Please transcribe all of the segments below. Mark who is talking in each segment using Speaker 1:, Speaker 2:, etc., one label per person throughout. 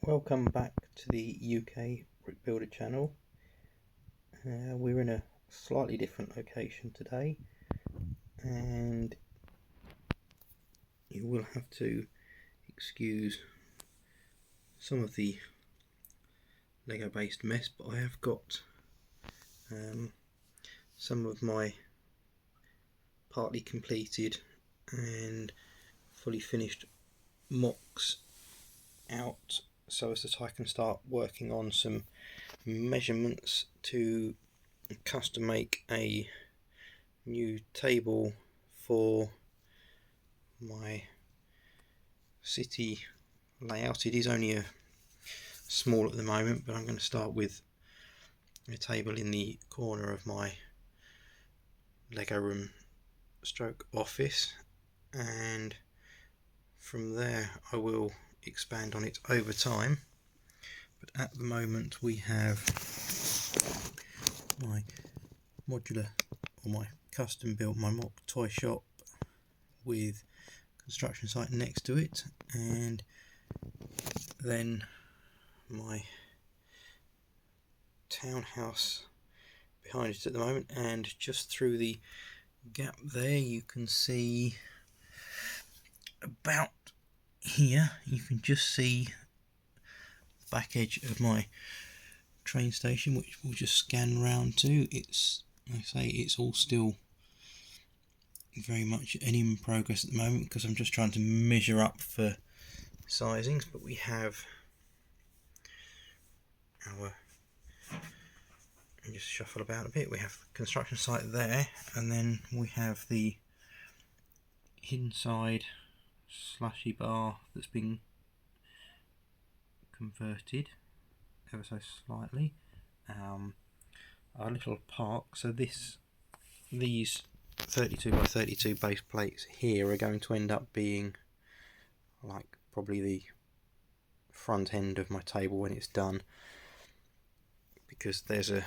Speaker 1: Welcome back to the UK Brick Builder channel. We're in a slightly different location today, and you will have to excuse some of the Lego based mess, but I have got some of my partly completed and fully finished mocks out so as that I can start working on some measurements to custom make a new table for my city layout. It is only a small at the moment, but I'm going to start with a table in the corner of my Lego room stroke office, and from there I will expand on it over time. But at the moment we have my modular, or my custom built, my mock toy shop with construction site next to it, and then my townhouse behind it at the moment. And just through the gap there you can see, about here you can just see the back edge of my train station, which we'll just scan round to. It's, like I say, it's all still very much an in progress at the moment because I'm just trying to measure up for sizings. But we have our, just shuffle about a bit, we have the construction site there, and then we have the inside slushy bar that's been converted ever so slightly. Our little park, so these 32 by 32 base plates here are going to end up being like probably the front end of my table when it's done, because there's a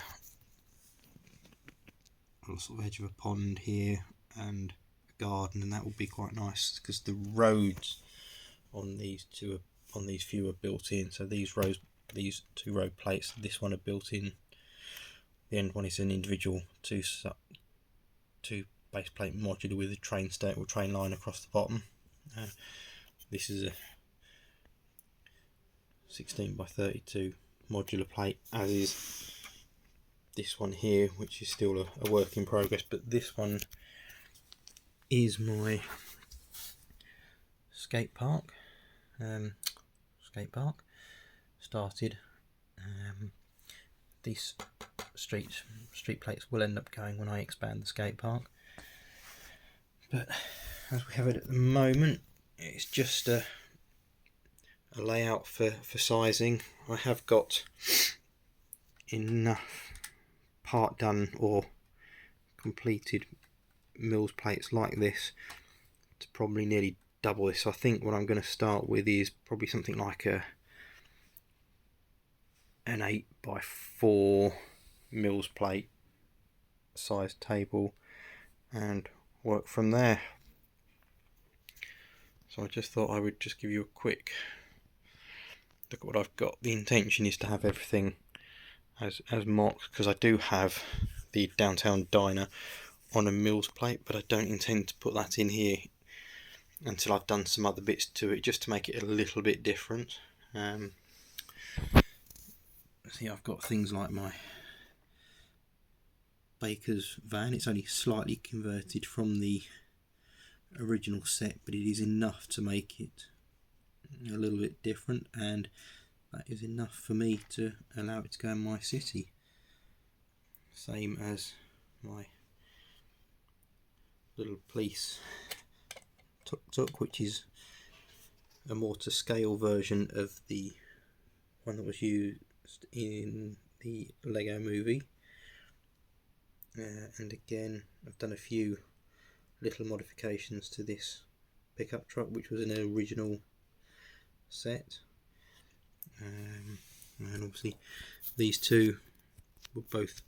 Speaker 1: sort of edge of a pond here and a garden, and that will be quite nice because the roads on these few are built in. So these two road plates, this one are built in. The end one is an individual two base plate modular with a train line across the bottom. This is a 16 by 32 modular plate, as is this one here, which is still a work in progress. But this one is my skate park. Started. These street plates will end up going when I expand the skate park, but as we have it at the moment, it's just a layout for sizing. I have got enough part done or completed mills plates like this to probably nearly double this. So I think what I'm going to start with is probably something like an 8 by 4 mills plate size table and work from there. So I just thought I would just give you a quick look at what I've got. The intention is to have everything as mocked, because I do have the downtown diner on a mills plate, but I don't intend to put that in here until I've done some other bits to it, just to make it a little bit different. See, I've got things like my baker's van. It's only slightly converted from the original set, but it is enough to make it a little bit different, and that is enough for me to allow it to go in my city. Same as my little police tuk-tuk, which is a more to scale version of the one that was used in the Lego movie. And again, I've done a few little modifications to this pickup truck, which was an original set. And obviously these two were both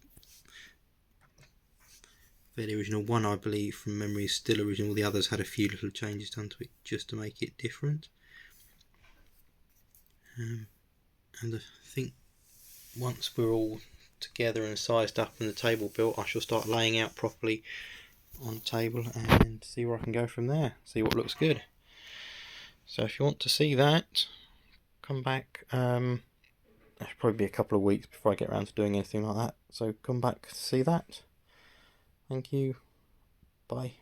Speaker 1: fairly original. One, I believe from memory, is still original. The others had a few little changes done to it just to make it different. and I think once we're all together and sized up and the table built, I shall start laying out properly on the table and see where I can go from there, see what looks good. So if you want to see that, come back. It'll probably be a couple of weeks before I get around to doing anything like that, so come back to see that. Thank you. Bye.